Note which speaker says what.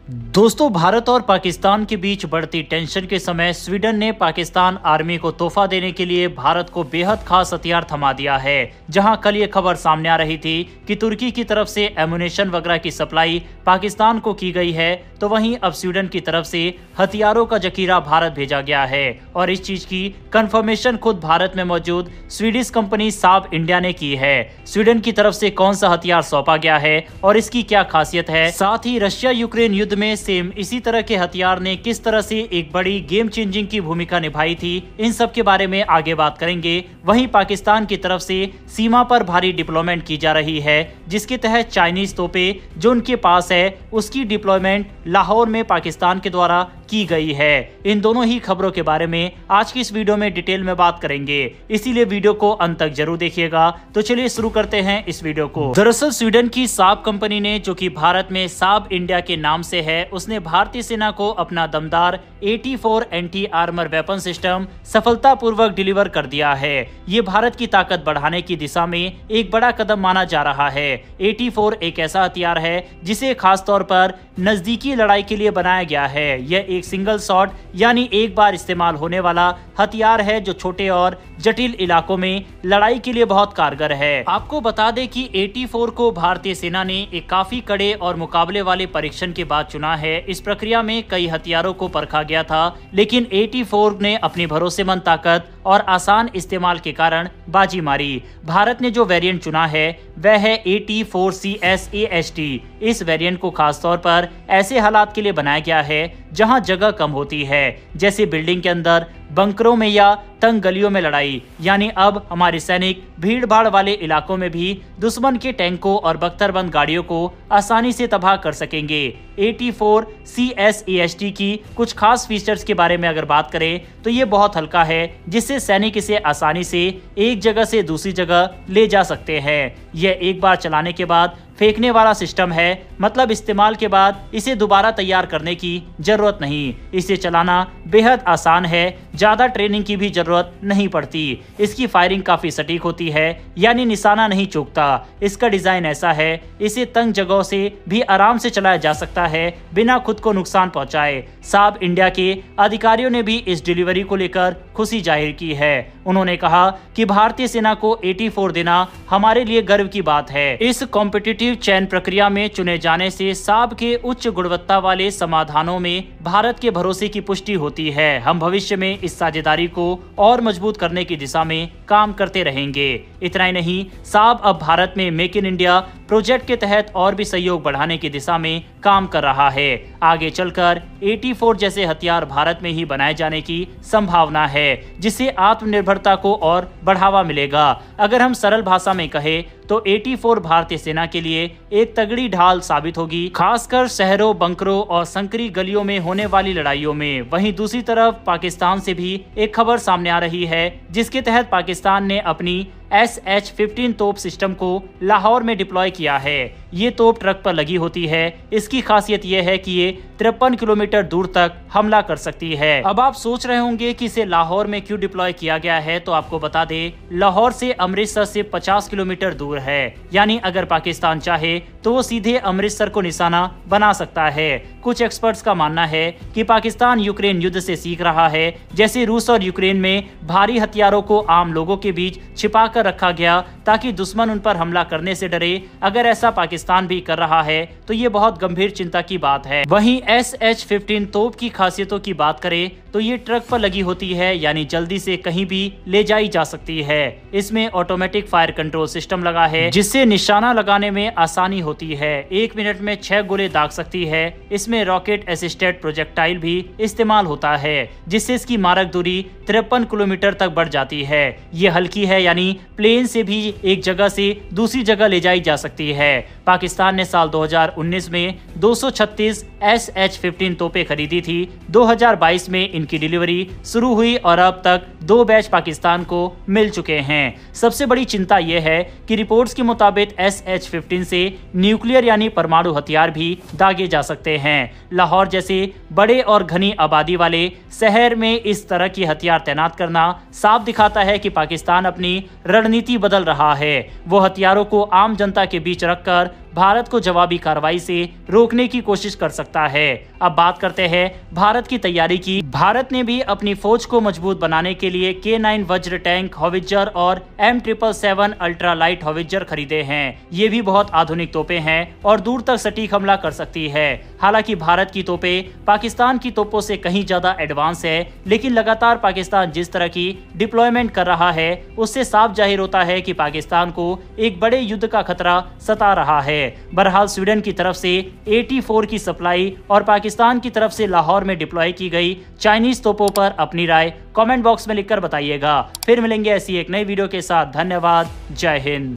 Speaker 1: दोस्तों, भारत और पाकिस्तान के बीच बढ़ती टेंशन के समय स्वीडन ने पाकिस्तान आर्मी को तोहफा देने के लिए भारत को बेहद खास हथियार थमा दिया है। जहां कल ये खबर सामने आ रही थी कि तुर्की की तरफ से एमुनेशन वगैरह की सप्लाई पाकिस्तान को की गई है, तो वहीं अब स्वीडन की तरफ से हथियारों का जखीरा भारत भेजा गया है। और इस चीज की कंफर्मेशन खुद भारत में मौजूद स्वीडिश कंपनी साब इंडिया ने की है। स्वीडन की तरफ से कौन सा हथियार सौंपा गया है और इसकी क्या खासियत है, साथ ही रशिया यूक्रेन युद्ध में सेम इसी तरह के हथियार ने किस तरह से एक बड़ी गेम चेंजिंग की भूमिका निभाई थी, इन सब के बारे में आगे बात करेंगे। वहीं पाकिस्तान की तरफ से सीमा पर भारी डिप्लॉयमेंट की जा रही है, जिसके तहत चाइनीज तोपें जो उनके पास है उसकी डिप्लॉयमेंट लाहौर में पाकिस्तान के द्वारा की गई है। इन दोनों ही खबरों के बारे में आज की इस वीडियो में डिटेल में बात करेंगे, इसीलिए वीडियो को अंत तक जरूर देखिएगा। तो चलिए शुरू करते हैं इस वीडियो को। दरअसल स्वीडन की साब कंपनी ने, जो कि भारत में साब इंडिया के नाम से है, उसने भारतीय सेना को अपना दमदार 84 एंटी आर्मर वेपन सिस्टम सफलतापूर्वक डिलीवर कर दिया है। ये भारत की ताकत बढ़ाने की दिशा में एक बड़ा कदम माना जा रहा है। 84 एक ऐसा हथियार है जिसे खास तौर पर नजदीकी लड़ाई के लिए बनाया गया है। यह एक सिंगल शॉट यानी एक बार इस्तेमाल होने वाला हथियार है, जो छोटे और जटिल इलाकों में लड़ाई के लिए बहुत कारगर है। आपको बता दें कि 84 को भारतीय सेना ने एक काफी कड़े और मुकाबले वाले परीक्षण के बाद चुना है। इस प्रक्रिया में कई हथियारों को परखा गया था, लेकिन 84 ने अपनी भरोसेमंद ताकत और आसान इस्तेमाल के कारण बाजी मारी। भारत ने जो वेरिएंट चुना है वह है 84CS AST। इस वेरिएंट को खास तौर पर ऐसे हालात के लिए बनाया गया है जहां जगह कम होती है, जैसे बिल्डिंग के अंदर, बंकरों में या तंग गलियों में लड़ाई। यानी अब हमारे सैनिक भीड़ भाड़ वाले इलाकों में भी दुश्मन के टैंकों और बख्तरबंद गाड़ियों को आसानी से तबाह कर सकेंगे। 84CS AST की कुछ खास फीचर्स के बारे में अगर बात करें तो ये बहुत हल्का है, जिससे सैनिक इसे आसानी से एक जगह से दूसरी जगह ले जा सकते हैं। यह एक बार चलाने के बाद फेंकने वाला सिस्टम है, मतलब इस्तेमाल के बाद इसे दोबारा तैयार करने की जरूरत नहीं। इसे चलाना बेहद आसान है, ज्यादा ट्रेनिंग की भी जरूरत नहीं पड़ती। इसकी फायरिंग काफी सटीक होती है, यानी निशाना नहीं चूकता। इसका डिजाइन ऐसा है, इसे तंग जगहों से भी आराम से चलाया जा सकता है बिना खुद को नुकसान पहुंचाए। साब इंडिया के अधिकारियों ने भी इस डिलीवरी को लेकर खुशी जाहिर की है। उन्होंने कहा कि भारतीय सेना को 84 देना हमारे लिए गर्व की बात है। इस कॉम्पिटिटिव चयन प्रक्रिया में चुने जाने से साब के उच्च गुणवत्ता वाले समाधानों में भारत के भरोसे की पुष्टि होती है। हम भविष्य में इस साझेदारी को और मजबूत करने की दिशा में काम करते रहेंगे। इतना ही नहीं, साब अब भारत में मेक इन इंडिया प्रोजेक्ट के तहत और भी सहयोग बढ़ाने की दिशा में काम कर रहा है। आगे चलकर 84 जैसे हथियार भारत में ही बनाए जाने की संभावना है, जिससे आत्मनिर्भरता को और बढ़ावा मिलेगा। अगर हम सरल भाषा में कहें तो 84 भारतीय सेना के लिए एक तगड़ी ढाल साबित होगी, खासकर शहरों, बंकरों और संकरी गलियों में होने वाली लड़ाइयों में। वहीं दूसरी तरफ पाकिस्तान से भी एक खबर सामने आ रही है, जिसके तहत पाकिस्तान ने अपनी SH-15 तोप सिस्टम को लाहौर में डिप्लॉय किया है। ये तोप ट्रक पर लगी होती है। इसकी खासियत यह है कि ये 53 किलोमीटर दूर तक हमला कर सकती है। अब आप सोच रहे होंगे कि इसे लाहौर में क्यों डिप्लॉय किया गया है, तो आपको बता दें, लाहौर से अमृतसर से 50 किलोमीटर दूर है। यानी अगर पाकिस्तान चाहे तो वो सीधे अमृतसर को निशाना बना सकता है। कुछ एक्सपर्ट्स का मानना है कि पाकिस्तान यूक्रेन युद्ध से सीख रहा है। जैसे रूस और यूक्रेन में भारी हथियारों को आम लोगों के बीच छिपा कर रखा गया ताकि दुश्मन उन पर हमला करने से डरे, अगर ऐसा पाकिस्तान भी कर रहा है तो ये बहुत गंभीर चिंता की बात है। वहीं SH-15 तोप की खासियतों की बात करें तो ये ट्रक पर लगी होती है, यानी जल्दी से कहीं भी ले जाई जा सकती है। इसमें ऑटोमेटिक फायर कंट्रोल सिस्टम लगा है, जिससे निशाना लगाने में आसानी होती है। 1 मिनट में 6 गोले दाग सकती है। इसमें रॉकेट असिस्टेड प्रोजेक्टाइल भी इस्तेमाल होता है, जिससे इसकी मारक दूरी 53 किलोमीटर तक बढ़ जाती है। ये हल्की है, यानी प्लेन से भी एक जगह से दूसरी जगह ले जाई जा सकती है। पाकिस्तान ने साल 2019 में 236 SH-15 तोपें खरीदी थी। 2022 में इनकी डिलीवरी शुरू हुई और अब तक 2 बैच पाकिस्तान को मिल चुके हैं। सबसे बड़ी चिंता यह है कि रिपोर्ट्स के मुताबिक SH-15 से न्यूक्लियर यानी परमाणु हथियार भी दागे जा सकते हैं। लाहौर जैसे बड़े और घनी आबादी वाले शहर में इस तरह की हथियार तैनात करना साफ दिखाता है कि पाकिस्तान अपनी रणनीति बदल रहा है। वो हथियारों को आम जनता के बीच रखकर भारत को जवाबी कार्रवाई से रोकने की कोशिश कर सकता है। अब बात करते हैं भारत की तैयारी की। भारत ने भी अपनी फौज को मजबूत बनाने के लिए K9 वज्र टैंक, हॉवित्जर और M777 अल्ट्रा लाइट हॉवित्जर खरीदे हैं। ये भी बहुत आधुनिक तोपें हैं और दूर तक सटीक हमला कर सकती है। हालांकि भारत की तोपें पाकिस्तान की तोपों से कहीं ज्यादा एडवांस है, लेकिन लगातार पाकिस्तान जिस तरह की डिप्लॉयमेंट कर रहा है उससे साफ जाहिर होता है कि पाकिस्तान को एक बड़े युद्ध का खतरा सता रहा है। बहरहाल स्वीडन की तरफ से AT4 की सप्लाई और पाकिस्तान की तरफ से लाहौर में डिप्लॉय की गई चाइनीज तोपों पर अपनी राय कमेंट बॉक्स में लिखकर बताइएगा। फिर मिलेंगे ऐसी एक नई वीडियो के साथ। धन्यवाद। जय हिंद।